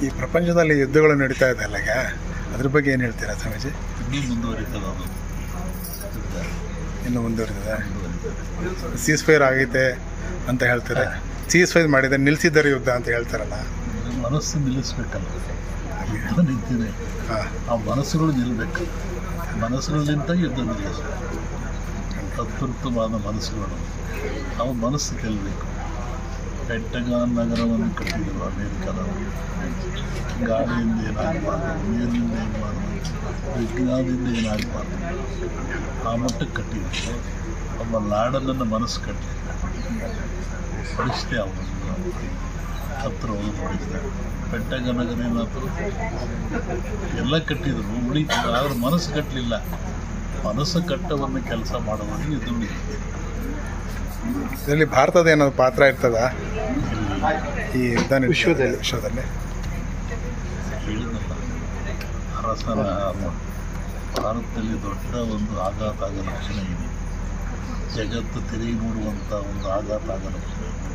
ಈ ಪ್ರಪಂಚದಲ್ಲಿ ಯುದ್ಧಗಳು ನಡೀತಾ ಇದೆ ಅಲ್ಲ, ಈಗ ಅದ್ರ ಬಗ್ಗೆ ಏನು ಹೇಳ್ತೀರಾ ಸ್ವಾಮೀಜಿ? ಇನ್ನೂ ಮುಂದುವರಿತದೆ ಅದು, ಇನ್ನೂ ಮುಂದುವರಿತದೆ. ಸೀಸ್ ಫೈರ್ ಆಗೈತೆ ಅಂತ ಹೇಳ್ತಾರೆ. ಸೀಸ್ ಫೈರ್ ಮಾಡಿದರೆ ನಿಲ್ಲಿಸಿದ್ದಾರೆ ಯುದ್ಧ ಅಂತ ಹೇಳ್ತಾರಲ್ಲ. ಮನಸ್ಸು ನಿಲ್ಲಿಸ್ಬೇಕಲ್ಲ, ಯುದ್ಧ ನಿಂತಿದೆ, ಆ ಮನಸ್ಸುಗಳು ನಿಲ್ಲಬೇಕು. ಮನಸ್ಸುಗಳಿಂದ ಯುದ್ಧ ನಿಲ್ಲಿಸಬೇಕು. ಅತ್ಯುತ್ತಮವಾದ ಮನಸ್ಸುಗಳು, ಅವು ಮನಸ್ಸು ಗೆಲ್ಲಬೇಕು. ಪೆಂಟಗಾನ್ ನಗರವನ್ನು ಕಟ್ಟಿದರು ಅಮೇರಿಕಾದವರು. ಗಾಳಿಯಿಂದ ಏನಾಗಬಾರ್ದು, ನೀರಿನಿಂದ ಏನಾಗಬಾರ್ದು, ವಿಜ್ಞಾನದಿಂದ ಏನಾಗಬಾರ್ದು, ಆ ಮಟ್ಟಕ್ಕೆ ಕಟ್ಟಿದರು. ಒಬ್ಬ ಲಾಡನನ್ನು ಮನಸ್ಸು ಕಟ್ಟಿ ಪಡಿಸ್ತೆ ಅವನು ಹತ್ರ ಹೋಗಿ ಪಡಿಸ್ದೆ. ಪೆಂಟಗಾನ್ ನಗರ ಏನಾದ್ರು ಎಲ್ಲ ಕಟ್ಟಿದರು, ಉಳಿತು. ಆದ್ರೆ ಮನಸ್ಸು ಕಟ್ಟಲಿಲ್ಲ. ಮನಸ್ಸು ಕಟ್ಟವನ್ನು ಕೆಲಸ ಮಾಡೋದನ್ನು ಇದು ಇದರಲ್ಲಿ ಭಾರತದ ಏನಾದ್ರು ಪಾತ್ರ ಇರ್ತದ ಈ ಯುದ್ಧ ವಿಶ್ವದಲ್ಲಿ? ಹೇಳಿದಲ್ಲ, ಅರಸನ ಭಾರತದಲ್ಲಿ ದೊಡ್ಡ ಒಂದು ಆಘಾತ ಆಗೋ ಲಕ್ಷಣ ಇದೆ. ಜಗತ್ತು ತಿರುಗಿ ನೋಡುವಂಥ ಒಂದು ಆಘಾತ ಆಗೋ ಲಕ್ಷಣ ಇದೆ.